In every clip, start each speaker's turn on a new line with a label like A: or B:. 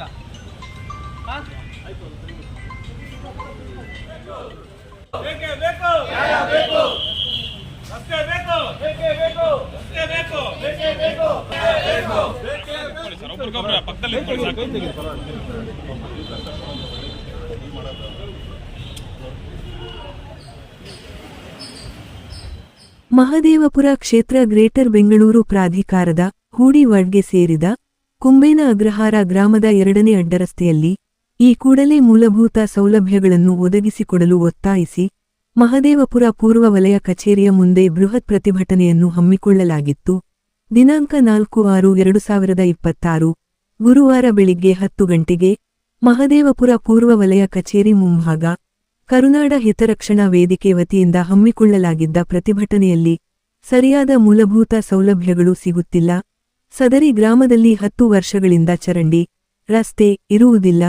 A: ಈಗ
B: ಮಹದೇವಪುರ ಕ್ಷೇತ್ರ ಗ್ರೇಟರ್ ಬೆಂಗಳೂರು ಪ್ರಾಧಿಕಾರದ ಹೂಡಿ ವಾರ್ಡ್ಗೆ ಸೇರಿದ ಕುಂಬೇನ ಅಗ್ರಹಾರ ಗ್ರಾಮದ 2ನೇ ಅಡ್ಡರಸ್ತೆಯಲ್ಲಿ ಈ ಕೂಡಲೇ ಮೂಲಭೂತ ಸೌಲಭ್ಯಗಳನ್ನು ಒದಗಿಸಿಕೊಡಲು ಒತ್ತಾಯಿಸಿ ಮಹದೇವಪುರ ಪೂರ್ವ ವಲಯ ಕಚೇರಿಯ ಮುಂದೆ ಬೃಹತ್ ಪ್ರತಿಭಟನೆಯನ್ನು ಹಮ್ಮಿಕೊಳ್ಳಲಾಗಿತ್ತು. ದಿನಾಂಕ 4/6/2026 ಗುರುವಾರ ಬೆಳಿಗ್ಗೆ 10 ಗಂಟೆಗೆ ಮಹದೇವಪುರ ಪೂರ್ವ ವಲಯ ಕಚೇರಿ ಮುಂಭಾಗ ಕರುನಾಡ ಹಿತರಕ್ಷಣಾ ವೇದಿಕೆ ವತಿಯಿಂದ ಹಮ್ಮಿಕೊಳ್ಳಲಾಗಿದ್ದ ಪ್ರತಿಭಟನೆಯಲ್ಲಿ ಸರಿಯಾದ ಮೂಲಭೂತ ಸೌಲಭ್ಯಗಳು ಸಿಗುತ್ತಿಲ್ಲ, ಸದರಿ ಗ್ರಾಮದಲ್ಲಿ 10 ವರ್ಷಗಳಿಂದ ಚರಂಡಿ, ರಸ್ತೆ ಇರುವುದಿಲ್ಲ.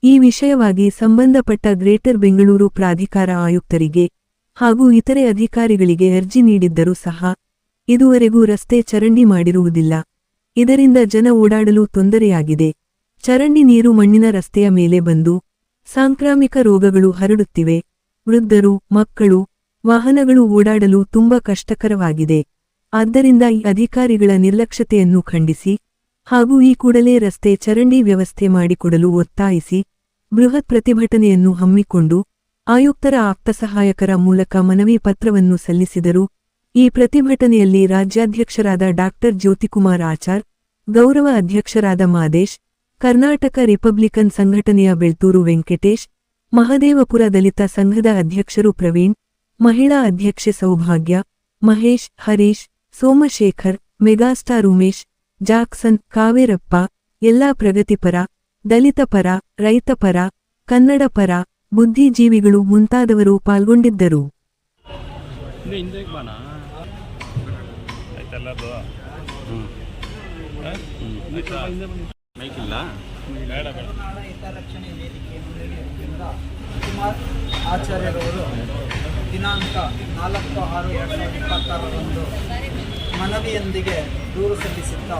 B: ಈ ವಿಷಯವಾಗಿ ಸಂಬಂಧಪಟ್ಟ ಗ್ರೇಟರ್ ಬೆಂಗಳೂರು ಪ್ರಾಧಿಕಾರ ಆಯುಕ್ತರಿಗೆ ಹಾಗೂ ಇತರೆ ಅಧಿಕಾರಿಗಳಿಗೆ ಅರ್ಜಿ ನೀಡಿದ್ದರೂ ಸಹ ಇದುವರೆಗೂ ರಸ್ತೆ ಚರಂಡಿ ಮಾಡಿರುವುದಿಲ್ಲ. ಇದರಿಂದ ಜನ ಓಡಾಡಲು ತೊಂದರೆಯಾಗಿದೆ. ಚರಂಡಿ ನೀರು ಮಣ್ಣಿನ ರಸ್ತೆಯ ಮೇಲೆ ಬಂದು ಸಾಂಕ್ರಾಮಿಕ ರೋಗಗಳು ಹರಡುತ್ತಿವೆ. ವೃದ್ಧರು, ಮಕ್ಕಳು, ವಾಹನಗಳು ಓಡಾಡಲು ತುಂಬಾ ಕಷ್ಟಕರವಾಗಿದೆ. ಆದ್ದರಿಂದ ಈ ಅಧಿಕಾರಿಗಳ ನಿರ್ಲಕ್ಷ್ಯತೆಯನ್ನು ಖಂಡಿಸಿ ಹಾಗೂ ಈ ಕೂಡಲೇ ರಸ್ತೆ ಚರಂಡಿ ವ್ಯವಸ್ಥೆ ಮಾಡಿಕೊಡಲು ಒತ್ತಾಯಿಸಿ ಬೃಹತ್ ಪ್ರತಿಭಟನೆಯನ್ನು ಹಮ್ಮಿಕೊಂಡು ಆಯುಕ್ತರ ಆಪ್ತ ಸಹಾಯಕರ ಮೂಲಕ ಮನವಿ ಪತ್ರವನ್ನು ಸಲ್ಲಿಸಿದರು. ಈ ಪ್ರತಿಭಟನೆಯಲ್ಲಿ ರಾಜ್ಯಾಧ್ಯಕ್ಷರಾದ ಡಾ ಜ್ಯೋತಿಕುಮಾರ್ ಆಚಾರ್, ಗೌರವ ಅಧ್ಯಕ್ಷರಾದ ಮಾದೇಶ್, ಕರ್ನಾಟಕ ರಿಪಬ್ಲಿಕನ್ ಸಂಘಟನೆಯ ಬೆಳ್ತೂರು ವೆಂಕಟೇಶ್, ಮಹದೇವಪುರ ದಲಿತ ಸಂಘದ ಅಧ್ಯಕ್ಷರು ಪ್ರವೀಣ್, ಮಹಿಳಾ ಅಧ್ಯಕ್ಷೆ ಸೌಭಾಗ್ಯ, ಮಹೇಶ್, ಹರೀಶ್, ಸೋಮಶೇಖರ್, ಮೆಗಾಸ್ಟಾರ್ ಉಮೇಶ್, ಜಾಕ್ಸನ್, ಕಾವೇರಪ್ಪ, ಎಲ್ಲಾ ಪ್ರಗತಿಪರ, ದಲಿತ ಪರ, ರೈತ ಪರ, ಕನ್ನಡ ಪರ, ಬುದ್ಧಿಜೀವಿಗಳು ಮುಂತಾದವರು ಪಾಲ್ಗೊಂಡಿದ್ದರು.
A: ಹಿತರಕ್ಷಣೆ ವೇದಿಕೆ ಮಂಡಳಿಯಿಂದ ಕುಮಾರ್ ಆಚಾರ್ಯರವರು ದಿನಾಂಕ 4/6/2026 ಮನವಿಯೊಂದಿಗೆ ದೂರು ಸಲ್ಲಿಸುತ್ತಾ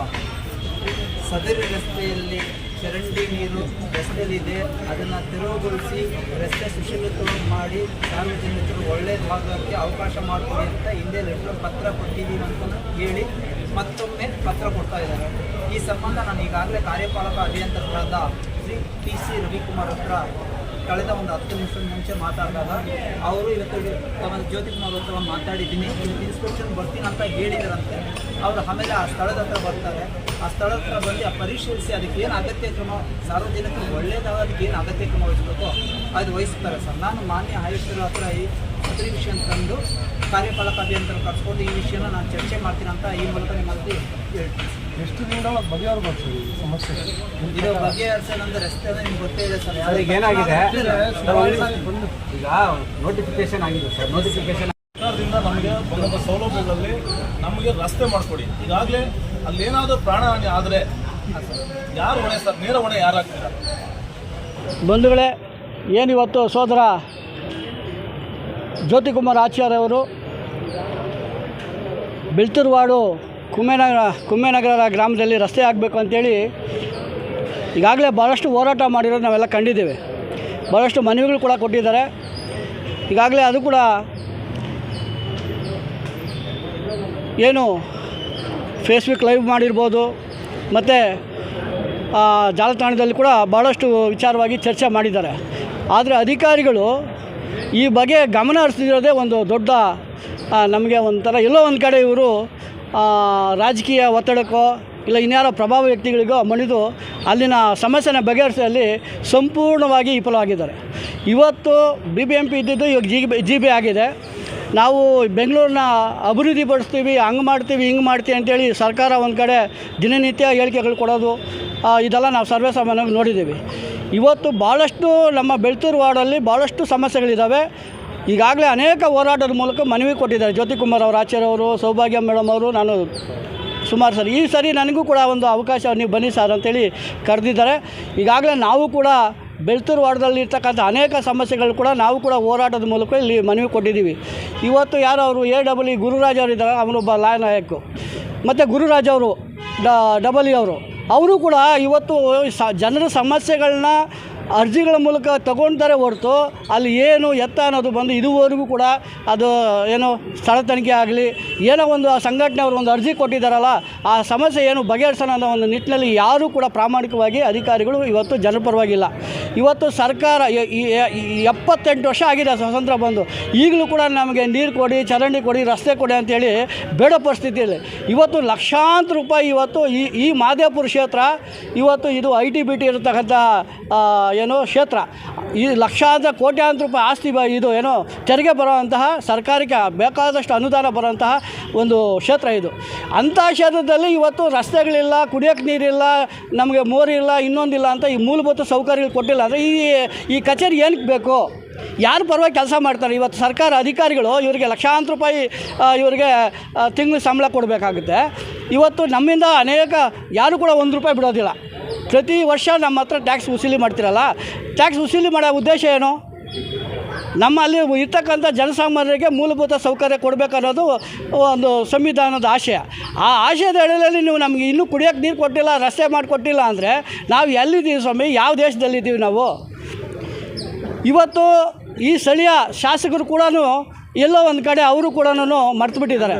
A: ಸದರಿ ರಸ್ತೆಯಲ್ಲಿ ಚರಂಡಿ ನೀರು ರಸ್ತೆಯಲ್ಲಿದೆ, ಅದನ್ನು ತೆರವುಗೊಳಿಸಿ ರಸ್ತೆ ಸುಶೀಲತೆ ಮಾಡಿ ಸಾರ್ವಜನಿಕರು ಒಳ್ಳೆಯದಾಗೋಕ್ಕೆ ಅವಕಾಶ ಮಾಡಿಕೊಡಿ ಅಂತ ಹಿಂದೆ ಲೆಟರ್ ಪತ್ರ ಕೊಟ್ಟಿದ್ದೀವಿ ಅಂತ ಹೇಳಿ ಮತ್ತೊಮ್ಮೆ ಪತ್ರ ಕೊಡ್ತಾ ಇದ್ದಾರೆ. ಈ ಸಂಬಂಧ ನಾನು ಈಗಾಗಲೇ ಕಾರ್ಯಪಾಲಕ ಅಭಿಯಂತರರಾದ ಶ್ರೀ PC ರವಿಕುಮಾರ್ ಹತ್ರ ಕಳೆದ ಒಂದು 10 ನಿಮಿಷದ ಮುಂಚೆ ಮಾತಾಡಿದಾಗ ಅವರು ಇವತ್ತು ಜ್ಯೋತಿಕುಮಾರ್ ಹತ್ರ ಮಾತಾಡಿದ್ದೀನಿ, ಇವತ್ತು ಇನ್ಸ್ಪೆಕ್ಷನ್ ಬರ್ತೀನಿ ಅಂತ ಹೇಳಿದಾರಂತೆ. ಅವರು ಆಮೇಲೆ ಆ ಸ್ಥಳದ ಹತ್ರ ಬರ್ತಾರೆ. ಆ ಸ್ಥಳದ ಹತ್ರ ಬಂದು ಪರಿಶೀಲಿಸಿ ಅದಕ್ಕೆ ಏನು ಅಗತ್ಯ ಕ್ರಮ, ಸಾರ್ವಜನಿಕರು ಒಳ್ಳೆಯದಾಗೋದಕ್ಕೆ ಏನು ಅಗತ್ಯ ಕ್ರಮ ವಹಿಸಬೇಕು ಅದು ವಹಿಸ್ತಾರೆ ಸರ್. ನಾನು ಮಾನ್ಯ ಆಯುಕ್ತರ ಹತ್ರ ಈ ವಿಷಯ ತಂದು ಕಾರ್ಯಪಾಲಕ ಅಭಿಯಂತರ ಕರ್ಸ್ಕೊಂಡು ಈ ವಿಷಯನ ನಾನು ಚರ್ಚೆ ಮಾಡ್ತೀನಿ ಅಂತ ಈ ಮೂಲಕ ನಿಮ್ಮಲ್ಲಿ ಹೇಳ್ತೀನಿ.
C: ಎಷ್ಟು ದಿನಗಳ ಬಗೆಹರಿಸಬೇಕು ಸಮಸ್ಯೆ?
A: ಇದು ಬಗೆಹರಿಸೋದಂದ್ರೆ ರಸ್ತೆ ನಿಮ್ಗೆ ಗೊತ್ತೇ ಇದೆ ಸರ್.
D: ಏನಾಗಿದೆ ಈಗ ನೋಟಿಫಿಕೇಶನ್ ಆಗಿದೆ ಸರ್. ನೋಟಿಫಿಕೇಶನ್
C: ಸರ್ಕಾರದಿಂದ ನಮಗೆ ಬಂದ ಸೌಲಭ್ಯಗಳಲ್ಲಿ ನಮಗೆ ರಸ್ತೆ ಮಾಡಿಕೊಡಿ. ಈಗಾಗಲೇ ಅಲ್ಲೇನಾದರೂ ಪ್ರಾಣಹಾನಿ ಆದರೆ ಯಾರು ಹೊಣೆ ಸರ್? ನೇರ ಹೊಣೆ ಯಾರಾಗ್ತೀರ?
E: ಬಂಧುಗಳೇ, ಏನಿವತ್ತು ಸೋದರ ಜ್ಯೋತಿಕುಮಾರ್ ಆಚಾರ್ಯ ಅವರು ಬೆಳ್ತೂರುವಾಡು ಕುಂಬೇನಗರ ಗ್ರಾಮದಲ್ಲಿ ರಸ್ತೆ ಆಗಬೇಕು ಅಂತೇಳಿ ಈಗಾಗಲೇ ಭಾಳಷ್ಟು ಹೋರಾಟ ಮಾಡಿರೋದು ನಾವೆಲ್ಲ ಕಂಡಿದ್ದೇವೆ. ಭಾಳಷ್ಟು ಮನವಿಗಳು ಕೂಡ ಕೊಟ್ಟಿದ್ದಾರೆ. ಈಗಾಗಲೇ ಅದು ಕೂಡ ಏನು ಫೇಸ್ಬುಕ್ ಲೈವ್ ಮಾಡಿರ್ಬೋದು, ಮತ್ತು ಜಾಲತಾಣದಲ್ಲಿ ಕೂಡ ಭಾಳಷ್ಟು ವಿಚಾರವಾಗಿ ಚರ್ಚೆ ಮಾಡಿದ್ದಾರೆ. ಆದರೆ ಅಧಿಕಾರಿಗಳು ಈ ಬಗ್ಗೆ ಗಮನ ಹರಿಸ್ತಿರೋದೇ ಒಂದು ದೊಡ್ಡ ನಮಗೆ ಒಂಥರ ಎಲ್ಲೋ ಒಂದು ಕಡೆ ಇವರು ರಾಜಕೀಯ ಒತ್ತಡಕ್ಕೋ ಇಲ್ಲ ಇನ್ಯಾರೋ ಪ್ರಭಾವ ವ್ಯಕ್ತಿಗಳಿಗೋ ಮಣಿದು ಅಲ್ಲಿನ ಸಮಸ್ಯೆನ ಬಗೆಹರಿಸುವಲ್ಲಿ ಸಂಪೂರ್ಣವಾಗಿ ವಿಫಲವಾಗಿದ್ದಾರೆ. ಇವತ್ತು BBMP ಇದ್ದಿದ್ದು ಇವಾಗ GB ಆಗಿದೆ. ನಾವು ಬೆಂಗಳೂರನ್ನ ಅಭಿವೃದ್ಧಿ ಪಡಿಸ್ತೀವಿ, ಹಂಗೆ ಮಾಡ್ತೀವಿ, ಹಿಂಗೆ ಮಾಡ್ತೀವಿ ಅಂತೇಳಿ ಸರ್ಕಾರ ಒಂದು ಕಡೆ ದಿನನಿತ್ಯ ಹೇಳಿಕೆಗಳು ಕೊಡೋದು ಇದೆಲ್ಲ ನಾವು ಸರ್ವೇಸಾಮಾನ್ಯವಾಗಿ ನೋಡಿದ್ದೀವಿ. ಇವತ್ತು ಭಾಳಷ್ಟು ನಮ್ಮ ಬೆಳ್ತೂರು ವಾರ್ಡಲ್ಲಿ ಭಾಳಷ್ಟು ಸಮಸ್ಯೆಗಳಿದ್ದಾವೆ. ಈಗಾಗಲೇ ಅನೇಕ ಹೋರಾಟದ ಮೂಲಕ ಮನವಿ ಕೊಟ್ಟಿದ್ದಾರೆ ಜ್ಯೋತಿಕುಮಾರ್ ಅವರ ಆಚಾರ್ಯ ಅವರು, ಸೌಭಾಗ್ಯ ಮೇಡಮ್ ಅವರು. ನಾನು ಸುಮಾರು ಸರಿ ಈ ಸರಿ ನನಗೂ ಕೂಡ ಒಂದು ಅವಕಾಶ ನೀವು ಬನ್ನಿ ಸರ್ ಅಂತೇಳಿ ಕರೆದಿದ್ದಾರೆ. ಈಗಾಗಲೇ ನಾವು ಕೂಡ ಬೆಳ್ತೂರು ವಾರ್ಡಲ್ಲಿ ಇರ್ತಕ್ಕಂಥ ಅನೇಕ ಸಮಸ್ಯೆಗಳು ಕೂಡ ನಾವು ಕೂಡ ಹೋರಾಟದ ಮೂಲಕ ಇಲ್ಲಿ ಮನವಿ ಕೊಟ್ಟಿದ್ದೀವಿ. ಇವತ್ತು ಯಾರು ಅವರು AEE ಗುರುರಾಜ್ ಅವರು ಇದ್ದಾರೆ, ಅವನೊಬ್ಬ ಲಾಯ ನಾಯಕು, ಮತ್ತು ಗುರುರಾಜ್ ಅವರು ಡಬಲ್ ಅವರು ಅವರು ಕೂಡ ಇವತ್ತು ಜನರ ಸಮಸ್ಯೆಗಳನ್ನ ಅರ್ಜಿಗಳ ಮೂಲಕ ತಗೊಳ್ತಾರೆ ಹೊರತು ಅಲ್ಲಿ ಏನು ಎತ್ತ ಅನ್ನೋದು ಬಂದು ಇದುವರೆಗೂ ಕೂಡ ಅದು ಏನು ಸ್ಥಳ ತನಿಖೆ ಆಗಲಿ ಏನೋ ಒಂದು ಆ ಸಂಘಟನೆ ಅವರು ಒಂದು ಅರ್ಜಿ ಕೊಟ್ಟಿದ್ದಾರಲ್ಲ ಆ ಸಮಸ್ಯೆ ಏನು ಬಗೆಹರಿಸೋಣ ಅನ್ನೋ ಒಂದು ನಿಟ್ಟಿನಲ್ಲಿ ಯಾರೂ ಕೂಡ ಪ್ರಾಮಾಣಿಕವಾಗಿ ಅಧಿಕಾರಿಗಳು ಇವತ್ತು ಜನರ ಪರವಾಗಿಲ್ಲ. ಇವತ್ತು ಸರ್ಕಾರ 78 ವರ್ಷ ಆಗಿದೆ ಸ್ವಾತಂತ್ರ್ಯ ಬಂದು, ಈಗಲೂ ಕೂಡ ನಮಗೆ ನೀರು ಕೊಡಿ, ಚರಂಡಿ ಕೊಡಿ, ರಸ್ತೆ ಕೊಡಿ ಅಂತೇಳಿ ಬೇಡ ಪರಿಸ್ಥಿತಿಯಲ್ಲಿ ಇವತ್ತು ಲಕ್ಷಾಂತರ ರೂಪಾಯಿ ಇವತ್ತು ಈ ಮಾದೇಪುರ ಕ್ಷೇತ್ರ ಇವತ್ತು ಇದು IT-BT ಇರತಕ್ಕಂಥ ಏನು ಕ್ಷೇತ್ರ, ಈ ಲಕ್ಷಾಂತರ ಕೋಟ್ಯಾಂತರ ರೂಪಾಯಿ ಆಸ್ತಿ ಇದು ಏನೋ ತೆರಿಗೆ ಬರುವಂತಹ ಸರ್ಕಾರಕ್ಕೆ ಬೇಕಾದಷ್ಟು ಅನುದಾನ ಬರುವಂತಹ ಒಂದು ಕ್ಷೇತ್ರ ಇದು. ಅಂಥ ಕ್ಷೇತ್ರದಲ್ಲಿ ಇವತ್ತು ರಸ್ತೆಗಳಿಲ್ಲ, ಕುಡಿಯೋಕ್ಕೆ ನೀರಿಲ್ಲ, ನಮಗೆ ಮೋರಿಲ್ಲ, ಇನ್ನೊಂದಿಲ್ಲ ಅಂತ ಈ ಮೂಲಭೂತ ಸೌಕರ್ಯಗಳು ಕೊಟ್ಟಿಲ್ಲ ಅಂದರೆ ಈ ಕಚೇರಿ ಏನಕ್ಕೆ ಬೇಕು? ಯಾರು ಪರವಾಗಿ ಕೆಲಸ ಮಾಡ್ತಾರೆ? ಇವತ್ತು ಸರ್ಕಾರ ಅಧಿಕಾರಿಗಳು ಇವರಿಗೆ ಲಕ್ಷಾಂತರ ರೂಪಾಯಿ ಇವರಿಗೆ ತಿಂಗಳು ಸಂಬಳ ಕೊಡಬೇಕಾಗುತ್ತೆ. ಇವತ್ತು ನಮ್ಮಿಂದ ಅನೇಕ ಯಾರು ಕೂಡ ₹1 ಬಿಡೋದಿಲ್ಲ. ಪ್ರತಿ ವರ್ಷ ನಮ್ಮ ಹತ್ರ ಟ್ಯಾಕ್ಸ್ ವಸೂಲಿ ಮಾಡ್ತಿರಲ್ಲ, ಟ್ಯಾಕ್ಸ್ ವಸೂಲಿ ಮಾಡೋ ಉದ್ದೇಶ ಏನು? ನಮ್ಮಲ್ಲಿ ಇರ್ತಕ್ಕಂಥ ಜನಸಾಮಾನ್ಯರಿಗೆ ಮೂಲಭೂತ ಸೌಕರ್ಯ ಕೊಡಬೇಕನ್ನೋದು ಒಂದು ಸಂವಿಧಾನದ ಆಶಯ. ಆ ಆಶಯದ ಅಡಿಯಲ್ಲಿ ನೀವು ನಮಗೆ ಇನ್ನೂ ಕುಡಿಯೋಕ್ಕೆ ನೀರು ಕೊಟ್ಟಿಲ್ಲ, ರಸ್ತೆ ಮಾಡಿಕೊಟ್ಟಿಲ್ಲ ಅಂದರೆ ನಾವು ಎಲ್ಲಿದ್ದೀವಿ ಸ್ವಾಮಿ? ಯಾವ ದೇಶದಲ್ಲಿದ್ದೀವಿ ನಾವು? ಇವತ್ತು ಈ ಸ್ಥಳೀಯ ಶಾಸಕರು ಕೂಡ ಎಲ್ಲೋ ಒಂದು ಕಡೆ ಅವರು ಕೂಡ ಮರ್ತುಬಿಟ್ಟಿದ್ದಾರೆ.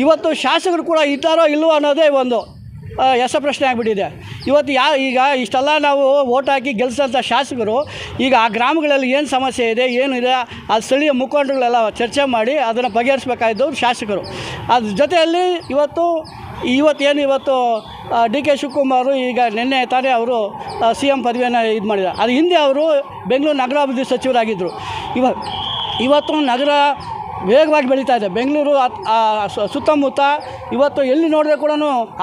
E: ಇವತ್ತು ಶಾಸಕರು ಕೂಡ ಇದ್ದಾರೋ ಇಲ್ಲವೋ ಅನ್ನೋದೇ ಒಂದು ಪ್ರಶ್ನೆ ಆಗಿಬಿಟ್ಟಿದೆ. ಇವತ್ತು ಈಗ ಇಷ್ಟೆಲ್ಲ ನಾವು ಓಟ್ ಹಾಕಿ ಗೆಲ್ಲಿಸೋಂಥ ಶಾಸಕರು ಈಗ ಆ ಗ್ರಾಮಗಳಲ್ಲಿ ಏನು ಸಮಸ್ಯೆ ಇದೆ, ಏನಿದೆ, ಆ ಸ್ಥಳೀಯ ಮುಖಂಡರುಗಳೆಲ್ಲ ಚರ್ಚೆ ಮಾಡಿ ಅದನ್ನು ಬಗೆಹರಿಸಬೇಕಾಗಿದ್ದವ್ರು ಶಾಸಕರು. ಅದ್ರ ಜೊತೆಯಲ್ಲಿ ಇವತ್ತು DK ಶಿವಕುಮಾರ್ ಈಗ ನಿನ್ನೆ ತಾನೇ ಅವರು CM ಪದವಿಯನ್ನು ಇದು ಮಾಡಿದ್ದಾರೆ. ಅದು ಹಿಂದೆ ಅವರು ಬೆಂಗಳೂರು ನಗರಾಭಿವೃದ್ಧಿ ಸಚಿವರಾಗಿದ್ದರು. ಇವತ್ತು ನಗರ ವೇಗವಾಗಿ ಬೆಳೀತಾ ಇದೆ. ಬೆಂಗಳೂರು ಸುತ್ತಮುತ್ತ ಇವತ್ತು ಎಲ್ಲಿ ನೋಡಿದ್ರೆ ಕೂಡ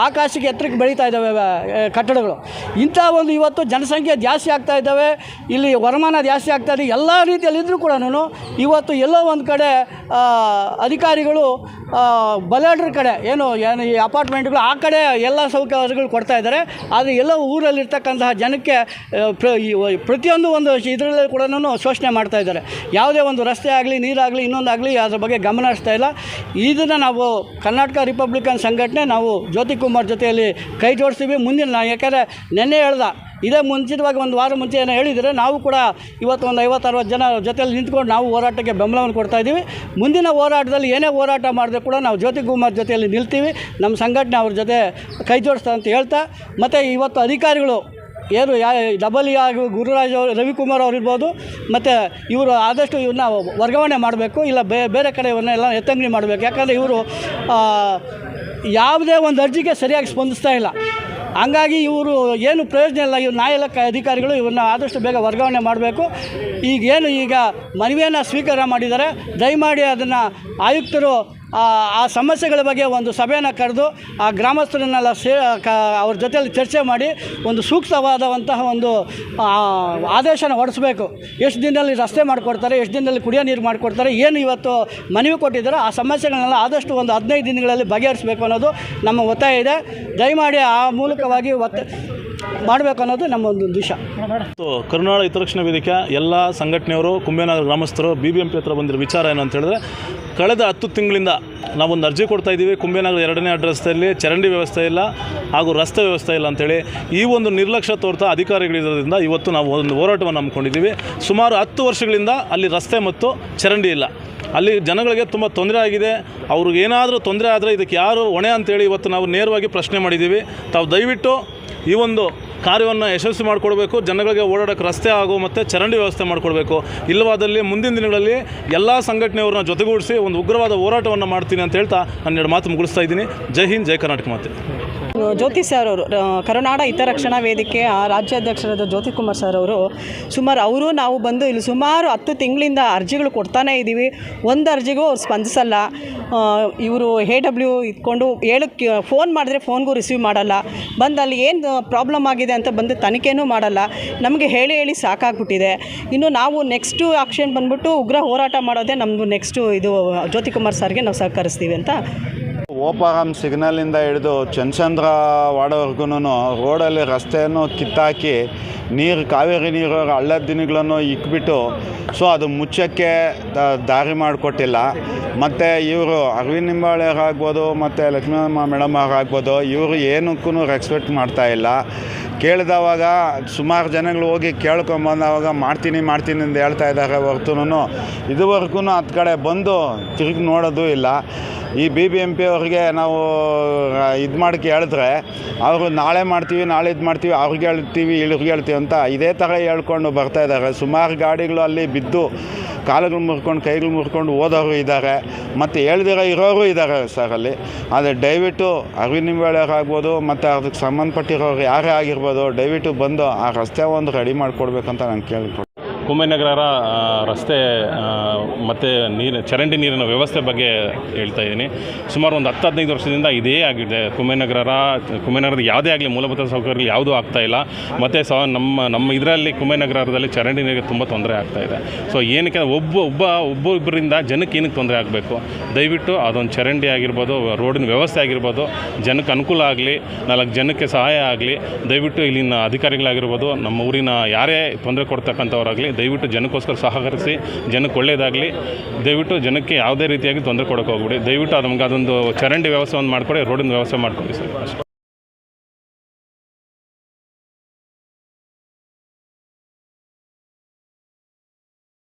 E: ಆಕಾಶಕ್ಕೆ ಎತ್ತರಕ್ಕೆ ಬೆಳೀತಾ ಇದ್ದಾವೆ ಕಟ್ಟಡಗಳು. ಇಂಥ ಒಂದು ಇವತ್ತು ಜನಸಂಖ್ಯೆ ಜಾಸ್ತಿ ಆಗ್ತಾ ಇದ್ದಾವೆ, ಇಲ್ಲಿ ವರಮಾನ ಜಾಸ್ತಿ ಆಗ್ತಾ ಇದೆ. ಎಲ್ಲ ರೀತಿಯಲ್ಲಿದ್ದರೂ ಕೂಡ ಇವತ್ತು ಎಲ್ಲೋ ಒಂದು ಕಡೆ ಅಧಿಕಾರಿಗಳು ಬಲಾಢ್ರ ಕಡೆ ಏನು ಈ ಅಪಾರ್ಟ್ಮೆಂಟ್ಗಳು ಆ ಕಡೆ ಎಲ್ಲ ಸೌಕರ್ಯಗಳು ಕೊಡ್ತಾ ಇದ್ದಾರೆ. ಆದರೆ ಎಲ್ಲ ಊರಲ್ಲಿರ್ತಕ್ಕಂತಹ ಜನಕ್ಕೆ ಪ್ರತಿಯೊಂದು ಒಂದು ಇದರಲ್ಲಿ ಕೂಡ ಶೋಷಣೆ ಮಾಡ್ತಾ ಇದ್ದಾರೆ. ಯಾವುದೇ ಒಂದು ರಸ್ತೆ ಆಗಲಿ, ನೀರಾಗಲಿ, ಇನ್ನೊಂದಾಗಲಿ ಅದ್ರ ಬಗ್ಗೆ ಗಮನ ಹರಿಸ್ತಾ ಇಲ್ಲ. ಇದನ್ನು ನಾವು ಕರ್ನಾಟಕ ರಿಪಬ್ಲಿಕನ್ ಸಂಘಟನೆ ನಾವು ಜ್ಯೋತಿ ಕುಮಾರ್ ಜೊತೆಯಲ್ಲಿ ಕೈ ಜೋಡಿಸ್ತೀವಿ. ಮುಂದಿನ ಯಾಕೆಂದರೆ ನೆನ್ನೆ ಇದೇ ಮುಂಚಿತವಾಗಿ ಒಂದು ವಾರ ಮುಂಚೆ ಏನೋ ಹೇಳಿದರೆ ನಾವು ಕೂಡ ಇವತ್ತು ಒಂದು 50-60 ಜನ ಜೊತೆಯಲ್ಲಿ ನಿಂತ್ಕೊಂಡು ನಾವು ಹೋರಾಟಕ್ಕೆ ಬೆಂಬಲವನ್ನು ಕೊಡ್ತಾಯಿದ್ದೀವಿ. ಮುಂದಿನ ಹೋರಾಟದಲ್ಲಿ ಏನೇ ಹೋರಾಟ ಮಾಡಿದ್ರೆ ಕೂಡ ನಾವು ಜ್ಯೋತಿ ಕುಮಾರ್ ಜೊತೆಯಲ್ಲಿ ನಿಲ್ತೀವಿ. ನಮ್ಮ ಸಂಘಟನೆ ಅವ್ರ ಜೊತೆ ಕೈ ಜೋಡಿಸ್ತಾ ಅಂತ ಹೇಳ್ತಾ, ಮತ್ತು ಇವತ್ತು ಅಧಿಕಾರಿಗಳು ಏನು ಆಗಿ ಗುರುರಾಜ್ ರವಿಕುಮಾರ್ ಅವರು ಇರ್ಬೋದು, ಮತ್ತು ಇವರು ಆದಷ್ಟು ಇವ್ರನ್ನ ವರ್ಗಾವಣೆ ಮಾಡಬೇಕು, ಇಲ್ಲ ಬೇರೆ ಕಡೆ ಇವ್ರನ್ನೆಲ್ಲ ಎತ್ತಂಗಡಿ ಮಾಡಬೇಕು. ಯಾಕಂದರೆ ಇವರು ಯಾವುದೇ ಒಂದು ಅರ್ಜಿಗೆ ಸರಿಯಾಗಿ ಸ್ಪಂದಿಸ್ತಾ ಇಲ್ಲ. ಹಂಗಾಗಿ ಇವರು ಏನು ಪ್ರಯೋಜನ ಇಲ್ಲ. ಇವ್ರು ನ್ಯಾಯಾಲಯ ಅಧಿಕಾರಿಗಳು ಇವ್ರನ್ನ ಆದಷ್ಟು ಬೇಗ ವರ್ಗಾವಣೆ ಮಾಡಬೇಕು. ಈಗ ಮನವಿಯನ್ನು ಸ್ವೀಕಾರ ಮಾಡಿದ್ದಾರೆ. ದಯಮಾಡಿ ಅದನ್ನು ಆಯುಕ್ತರು ಆ ಸಮಸ್ಯೆಗಳ ಬಗ್ಗೆ ಒಂದು ಸಭೆಯನ್ನು ಕರೆದು ಆ ಗ್ರಾಮಸ್ಥರನ್ನೆಲ್ಲ ಅವ್ರ ಜೊತೆಯಲ್ಲಿ ಚರ್ಚೆ ಮಾಡಿ ಒಂದು ಸೂಕ್ತವಾದಂತಹ ಒಂದು ಆದೇಶನ ಹೊರಡಿಸ್ಬೇಕು. ಎಷ್ಟು ದಿನದಲ್ಲಿ ರಸ್ತೆ ಮಾಡಿಕೊಡ್ತಾರೆ, ಎಷ್ಟು ದಿನದಲ್ಲಿ ಕುಡಿಯೋ ನೀರು ಮಾಡಿಕೊಡ್ತಾರೆ, ಏನು ಇವತ್ತು ಮನವಿ ಕೊಟ್ಟಿದ್ದಾರೆ ಆ ಸಮಸ್ಯೆಗಳನ್ನೆಲ್ಲ ಆದಷ್ಟು ಒಂದು 15 ದಿನಗಳಲ್ಲಿ ಬಗೆಹರಿಸಬೇಕು ಅನ್ನೋದು ನಮ್ಮ ಒತ್ತಾಯ ಇದೆ. ದಯಮಾಡಿ ಆ ಮೂಲಕವಾಗಿ ಮಾಡಬೇಕು ಅನ್ನೋದು ನಮ್ಮ ಒಂದು ಉದ್ದೇಶ.
C: ಕರುನಾಡ ಹಿತರಕ್ಷಣಾ ವೇದಿಕೆ ಎಲ್ಲ ಸಂಘಟನೆಯವರು, ಕುಂಬೇನಗರ ಗ್ರಾಮಸ್ಥರು, BBMP ಹತ್ರ ಬಂದಿರೋ ವಿಚಾರ ಏನು ಅಂತ ಹೇಳಿದ್ರೆ, ಕಳೆದ 10 ತಿಂಗಳಿಂದ ನಾವೊಂದು ಅರ್ಜಿ ಕೊಡ್ತಾ ಇದ್ದೀವಿ. ಕುಂಬೇನಗರ 2ನೇ ಅಡ್ರೆಸ್ಸಲ್ಲಿ ಚರಂಡಿ ವ್ಯವಸ್ಥೆ ಇಲ್ಲ ಹಾಗೂ ರಸ್ತೆ ವ್ಯವಸ್ಥೆ ಇಲ್ಲ ಅಂತೇಳಿ ಈ ಒಂದು ನಿರ್ಲಕ್ಷ್ಯ ತೋರ್ತಾ ಅಧಿಕಾರಿಗಳಿರೋದ್ರಿಂದ ಇವತ್ತು ನಾವು ಒಂದು ಹೋರಾಟವನ್ನು ಹಮ್ಮಿಕೊಂಡಿದ್ದೀವಿ. ಸುಮಾರು 10 ವರ್ಷಗಳಿಂದ ಅಲ್ಲಿ ರಸ್ತೆ ಮತ್ತು ಚರಂಡಿ ಇಲ್ಲ. ಅಲ್ಲಿ ಜನಗಳಿಗೆ ತುಂಬ ತೊಂದರೆ ಆಗಿದೆ. ಅವ್ರಿಗೆ ಏನಾದರೂ ತೊಂದರೆ ಆದರೆ ಇದಕ್ಕೆ ಯಾರು ಹೊಣೆ ಅಂತೇಳಿ ಇವತ್ತು ನಾವು ನೇರವಾಗಿ ಪ್ರಶ್ನೆ ಮಾಡಿದ್ದೀವಿ. ತಾವು ದಯವಿಟ್ಟು ಈ ಒಂದು ಕಾರ್ಯವನ್ನು ಯಶಸ್ವಿ ಮಾಡಿಕೊಡ್ಬೇಕು. ಜನಗಳಿಗೆ ಓಡಾಡೋಕ್ಕೆ ರಸ್ತೆ ಹಾಗೂ ಮತ್ತು ಚರಂಡಿ ವ್ಯವಸ್ಥೆ ಮಾಡಿಕೊಡ್ಬೇಕು. ಇಲ್ಲವಾದಲ್ಲಿ ಮುಂದಿನ ದಿನಗಳಲ್ಲಿ ಎಲ್ಲ ಸಂಘಟನೆಯವ್ರನ್ನ ಜೊತೆಗೂಡಿಸಿ ಒಂದು ಉಗ್ರವಾದ ಹೋರಾಟವನ್ನು ಮಾಡ್ತೀನಿ ಅಂತ ಹೇಳ್ತಾ 12 ಮಾತು ಮುಗಿಸ್ತಾ ಇದ್ದೀನಿ. ಜೈ ಹಿಂದ್, ಜೈ ಕರ್ನಾಟಕ ಮಾತೆ.
F: ಜ್ಯೋತಿ ಸರ್ ಅವರು ಕರುನಾಡ ಹಿತರಕ್ಷಣಾ ವೇದಿಕೆ ರಾಜ್ಯಾಧ್ಯಕ್ಷರಾದ ಜ್ಯೋತಿ ಕುಮಾರ್ ಸರ್ ಅವರು ಅವರು ನಾವು ಬಂದು ಇಲ್ಲಿ ಸುಮಾರು 10 ತಿಂಗಳಿಂದ ಅರ್ಜಿಗಳು ಕೊಡ್ತಾನೇ ಇದ್ದೀವಿ. ಒಂದು ಅರ್ಜಿಗೂ ಅವ್ರು ಸ್ಪಂದಿಸಲ್ಲ. ಇವರು AW ಇಟ್ಕೊಂಡು ಹೇಳಕ್ಕೆ ಫೋನ್ ಮಾಡಿದ್ರೆ ಫೋನ್ಗೂ ರಿಸೀವ್ ಮಾಡಲ್ಲ. ಬಂದು ಅಲ್ಲಿ ಏನು ಪ್ರಾಬ್ಲಮ್ ಆಗಿದೆ ಅಂತ ಬಂದು ತನಿಖೆನೂ ಮಾಡಲ್ಲ. ನಮಗೆ ಹೇಳಿ ಸಾಕಾಗ್ಬಿಟ್ಟಿದೆ. ಇನ್ನು ನಾವು ನೆಕ್ಸ್ಟು ಆಕ್ಷನ್ ಬಂದ್ಬಿಟ್ಟು ಉಗ್ರ ಹೋರಾಟ ಮಾಡೋದೇ ನಮ್ಮದು ನೆಕ್ಸ್ಟು ಇದು ಜ್ಯೋತಿ ಕುಮಾರ್ ಸರ್ಗೆ ನಾವು ಸಹಕರಿಸ್ತೀವಿ ಅಂತ
G: ಓಪಾರಂ ಸಿಗ್ನಲಿಂದ ಹಿಡಿದು ಚಂಚಂದ್ರ ವಾಡೋವರೆಗೂ ರೋಡಲ್ಲಿ ರಸ್ತೆಯನ್ನು ಕಿತ್ತಾಕಿ ನೀರು ಕಾವೇರಿ ನೀರು ಹಳ್ಳದ ದಿನಗಳನ್ನು ಇಕ್ಬಿಟ್ಟು ಸೊ ಅದು ಮುಚ್ಚೋಕ್ಕೆ ದಾರಿ ಮಾಡಿಕೊಟ್ಟಿಲ್ಲ. ಮತ್ತು ಇವರು ಅರವಿಂದ್ ನಿಂಬಾಳಿಯವರಾಗ್ಬೋದು ಮತ್ತು ಲಕ್ಷ್ಮೀಮ್ಮ ಮೇಡಮ್ ಅವರಾಗ್ಬೋದು, ಇವರು ಏನಕ್ಕೂ ರೆಸ್ಪೆಕ್ಟ್ ಮಾಡ್ತಾಯಿಲ್ಲ. ಕೇಳಿದವಾಗ ಸುಮಾರು ಜನಗಳು ಹೋಗಿ ಕೇಳ್ಕೊಂಬಂದವಾಗ ಮಾಡ್ತೀನಿ ಅಂತ ಹೇಳ್ತಾ ಇದ್ದಾರೆ ಹೊರತುನು ಇದುವರೆಗೂ ಹತ್ತು ಕಡೆ ಬಂದು ತಿರುಗಿ ನೋಡೋದು ಇಲ್ಲ. ಈ BBMP ಅವ್ರಿಗೆ ನಾವು ಇದು ಮಾಡೋಕ್ಕೆ ಹೇಳಿದ್ರೆ ಅವರು ನಾಳೆ ಮಾಡ್ತೀವಿ, ನಾಳೆ ಇದು ಮಾಡ್ತೀವಿ, ಅವ್ರಿಗೆ ಹೇಳ್ತೀವಿ, ಇವ್ರಿಗೆ ಹೇಳ್ತೀವಿ ಅಂತ ಇದೇ ಥರ ಹೇಳ್ಕೊಂಡು ಬರ್ತಾಯಿದ್ದಾರೆ. ಸುಮಾರು ಗಾಡಿಗಳು ಅಲ್ಲಿ ಬಿದ್ದು ಕಾಲುಗಳು ಮುರ್ಕೊಂಡು ಕೈಗಳು ಮುರ್ಕೊಂಡು ಹೋದವರು ಇದ್ದಾರೆ, ಮತ್ತು ಹೇಳ್ದಿರೋ ಇರೋರು ಇದ್ದಾರೆ ಸರ್ ಅಲ್ಲಿ. ಆದರೆ ದಯವಿಟ್ಟು ಅರವಿಂದ್ ನಿಂಬಾಳಿಯವರಾಗ್ಬೋದು ಮತ್ತು ಅದಕ್ಕೆ ಸಂಬಂಧಪಟ್ಟಿರೋರು ಯಾರೇ ಆಗಿರ್ಬೋದು, ದಯವಿಟ್ಟು ಬಂದು ಆ ರಸ್ತೆ ಒಂದು ರೆಡಿ ಮಾಡಿಕೊಡ್ಬೇಕಂತ ನಾನು ಕೇಳ್ಕೊಡ್ತೀನಿ.
C: ಕುಂಭನಗರ ರಸ್ತೆ ಮತ್ತು ಚರಂಡಿ ನೀರಿನ ವ್ಯವಸ್ಥೆ ಬಗ್ಗೆ ಹೇಳ್ತಾ ಇದ್ದೀನಿ. ಸುಮಾರು ಒಂದು 10-15 ವರ್ಷದಿಂದ ಇದೇ ಆಗಿದೆ. ಕುಂಭನಗರದ ಯಾವುದೇ ಆಗಲಿ ಮೂಲಭೂತ ಸೌಕರ್ಯಗಳು ಯಾವುದೂ ಆಗ್ತಾಯಿಲ್ಲ. ಮತ್ತು ನಮ್ಮ ಇದರಲ್ಲಿ ಕುಂಭನಗರದಲ್ಲಿ ಚರಂಡಿ ನೀರಿಗೆ ತುಂಬ ತೊಂದರೆ ಆಗ್ತಾಯಿದೆ. ಸೊ ಏನಕ್ಕೆ ಒಬ್ಬೊಬ್ಬರಿಂದ ಜನಕ್ಕೆ ಏನಕ್ಕೆ ತೊಂದರೆ ಆಗಬೇಕು? ದಯವಿಟ್ಟು ಅದೊಂದು ಚರಂಡಿ ಆಗಿರ್ಬೋದು, ರೋಡಿನ ವ್ಯವಸ್ಥೆ ಆಗಿರ್ಬೋದು, ಜನಕ್ಕೆ ಅನುಕೂಲ ಆಗಲಿ, 4 ಜನಕ್ಕೆ ಸಹಾಯ ಆಗಲಿ. ದಯವಿಟ್ಟು ಇಲ್ಲಿನ ಅಧಿಕಾರಿಗಳಾಗಿರ್ಬೋದು, ನಮ್ಮ ಊರಿನ ಯಾರೇ ತೊಂದರೆ ಕೊಡ್ತಕ್ಕಂಥವ್ರಾಗಲಿ, ದಯವಿಟ್ಟು ಜನಕ್ಕೋಸ್ಕರ ಸಹಕರಿಸಿ, ಜನಕ್ಕೆ ಒಳ್ಳೆಯದಾಗಲಿ. ದಯವಿಟ್ಟು ಜನಕ್ಕೆ ಯಾವುದೇ ರೀತಿಯಾಗಿ ತೊಂದರೆ ಕೊಡೋಕೆ ಹೋಗ್ಬಿಡಿ. ದಯವಿಟ್ಟು ನಮ್ಗೆ ಅದೊಂದು ಚರಂಡಿ ವ್ಯವಸ್ಥೆ ಒಂದು ಮಾಡಿಕೊಡಿ, ರೋಡಿನ ವ್ಯವಸ್ಥೆ ಮಾಡಿಕೊಡಿ ಸರ್ ಅಷ್ಟೇ.